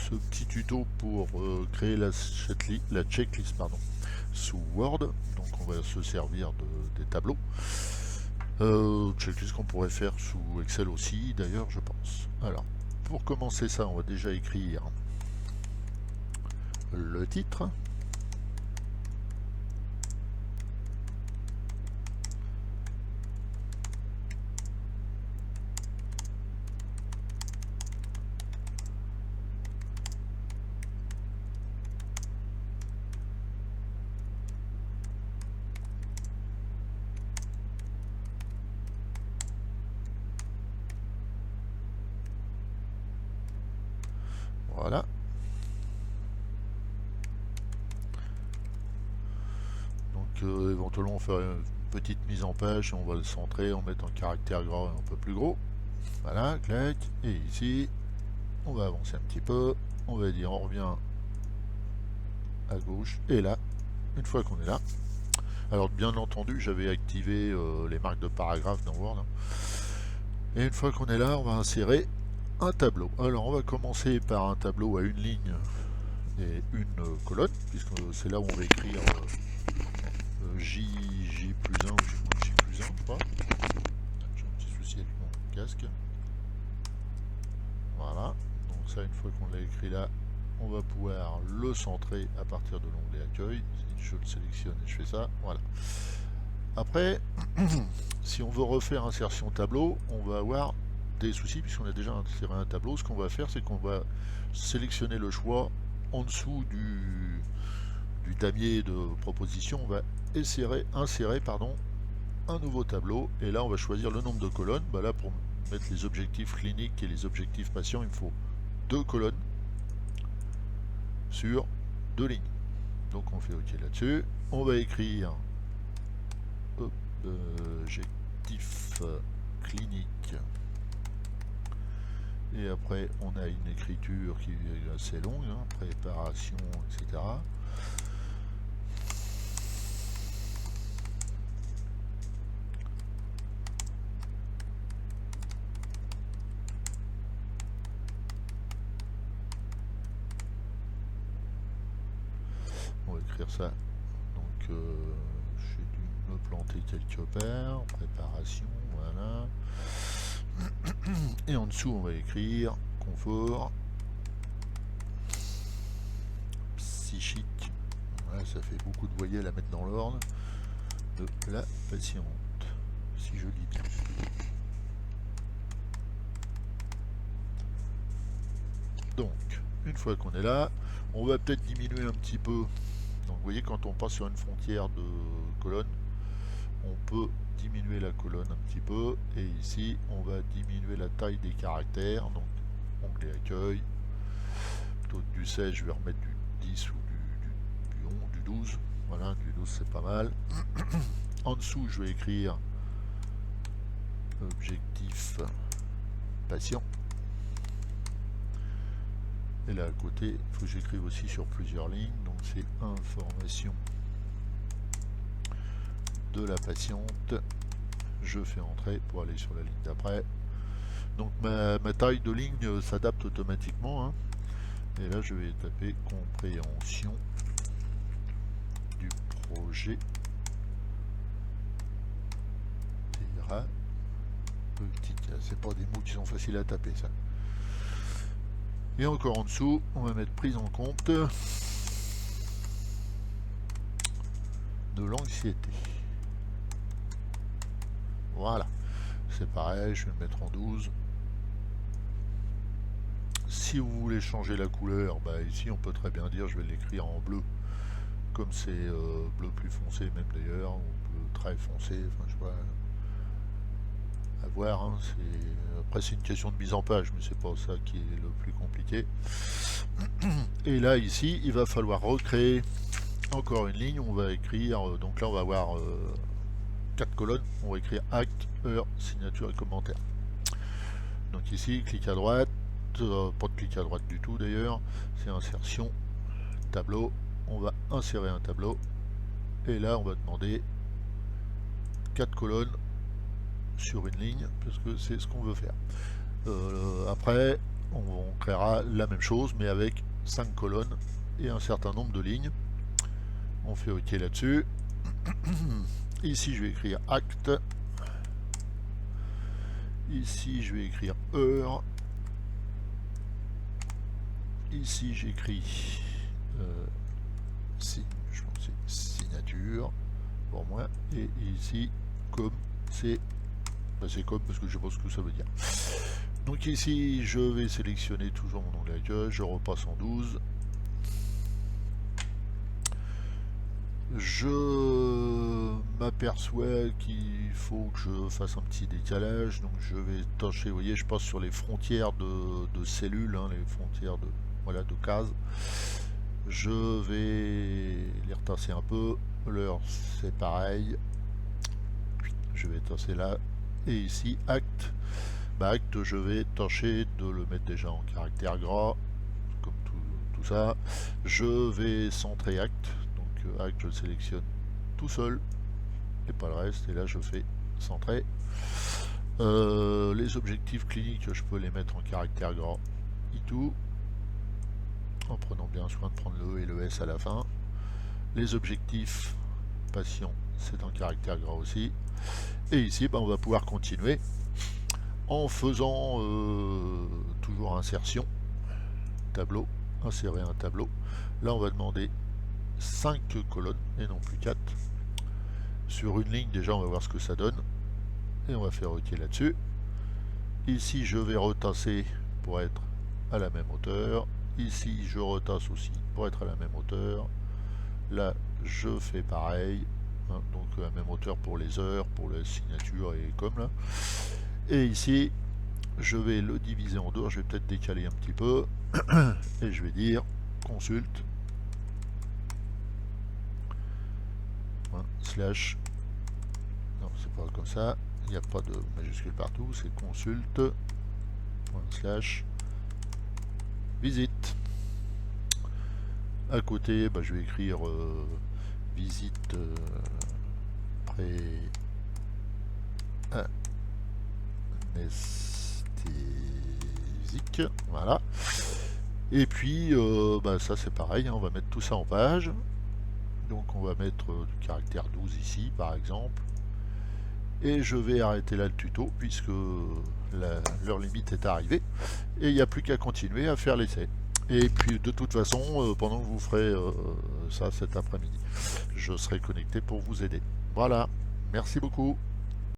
ce petit tuto pour créer la checklist pardon, sous Word. Donc on va se servir des tableaux. Checklist qu'on pourrait faire sous Excel aussi d'ailleurs je pense. Alors pour commencer ça on va déjà écrire le titre. Voilà. Donc éventuellement on fait une petite mise en page, on va le centrer, on met un caractère gras un peu plus gros. Voilà, clac. Et ici, on va avancer un petit peu. On va dire on revient à gauche. Et là, une fois qu'on est là, alors bien entendu j'avais activé les marques de paragraphe dans Word. Et une fois qu'on est là, on va insérer un tableau. Alors on va commencer par un tableau à une ligne et une colonne, puisque c'est là où on va écrire J plus 1 ou J plus 1, je crois. J'ai un petit souci avec mon casque. Voilà, donc ça une fois qu'on l'a écrit là, on va pouvoir le centrer à partir de l'onglet accueil. Je le sélectionne et je fais ça, voilà. Après, si on veut refaire insertion tableau, on va avoir des soucis puisqu'on a déjà inséré un tableau. Ce qu'on va faire, c'est qu'on va sélectionner le choix en dessous du damier de proposition. On va insérer un nouveau tableau et là on va choisir le nombre de colonnes. Bah là pour mettre les objectifs cliniques et les objectifs patients, il me faut 2 colonnes sur 2 lignes. Donc on fait OK là-dessus. On va écrire objectif clinique. Et après on a une écriture qui est assez longue, hein, préparation, etc. On va écrire ça. Donc j'ai dû me planter quelque part. Préparation, voilà. Et en dessous on va écrire confort psychique. Voilà, ça fait beaucoup de voyelles à mettre dans l'ordre. De la patiente, si je lis bien. Donc, une fois qu'on est là, on va peut-être diminuer un petit peu. Donc vous voyez, quand on passe sur une frontière de colonne, on peut diminuer la colonne un petit peu. Et ici, on va diminuer la taille des caractères. Donc, onglet accueil. Plutôt que du 16, je vais remettre du 10 ou du 11, du 12. Voilà, du 12 c'est pas mal. En dessous, je vais écrire objectif patient. Et là à côté, il faut que j'écrive aussi sur plusieurs lignes. Donc c'est information de la patiente. Je fais entrer pour aller sur la ligne d'après. Donc ma taille de ligne s'adapte automatiquement. Hein. Et là je vais taper compréhension du projet thérapeutique. C'est pas des mots qui sont faciles à taper ça. Et encore en dessous, on va mettre prise en compte de l'anxiété. Voilà. C'est pareil, je vais le mettre en 12. Si vous voulez changer la couleur, bah ici on peut très bien dire, je vais l'écrire en bleu. Comme c'est bleu plus foncé même d'ailleurs, ou bleu très foncé, enfin je sais pas. À voir, hein, après c'est une question de mise en page, mais c'est pas ça qui est le plus compliqué. Et là ici, il va falloir recréer encore une ligne. On va écrire, donc là on va avoir 4 colonnes. On va écrire acte, heure, signature et commentaire. Donc ici, clic à droite, pas de clic à droite du tout d'ailleurs, c'est insertion, tableau. On va insérer un tableau et là on va demander 4 colonnes sur une ligne parce que c'est ce qu'on veut faire. Après on créera la même chose mais avec 5 colonnes et un certain nombre de lignes. On fait OK là-dessus. Ici je vais écrire acte. Ici je vais écrire heure. Ici j'écris je pense signature pour moi. Et ici comme c'est comme parce que je sais pas ce que ça veut dire. Donc ici je vais sélectionner toujours mon onglet accueil, je repasse en 12. Je m'aperçois qu'il faut que je fasse un petit décalage, donc je vais tâcher, vous voyez, je passe sur les frontières de cellules, hein, les frontières de, voilà, de cases. Je vais les retasser un peu, l'heure c'est pareil, je vais tasser là, et ici acte, acte je vais tâcher de le mettre déjà en caractère gras, comme tout ça. Je vais centrer acte, acte je le sélectionne tout seul et pas le reste, et là je fais centrer. Les objectifs cliniques je peux les mettre en caractère gras et tout, en prenant bien soin de prendre le E et le S à la fin. Les objectifs patient c'est en caractère gras aussi, et ici on va pouvoir continuer en faisant toujours insertion, tableau, insérer un tableau. Là on va demander 5 colonnes et non plus 4. Sur une ligne déjà on va voir ce que ça donne et on va faire OK là-dessus. Ici je vais retasser pour être à la même hauteur. Ici je retasse aussi pour être à la même hauteur. Là je fais pareil, hein, donc à la même hauteur pour les heures, pour la signature et comme là. Et ici je vais le diviser en deux, je vais peut-être décaler un petit peu et je vais dire consulte slash, non c'est pas comme ça, il n'y a pas de majuscule partout, c'est consulte slash visite. À côté je vais écrire visite anesthésique, voilà. Et puis ça c'est pareil, hein, on va mettre tout ça en page. Donc on va mettre du caractère 12 ici par exemple. Et je vais arrêter là le tuto puisque l'heure limite est arrivée. Et il n'y a plus qu'à continuer à faire l'essai. Et puis de toute façon, pendant que vous ferez ça cet après-midi, je serai connecté pour vous aider. Voilà, merci beaucoup.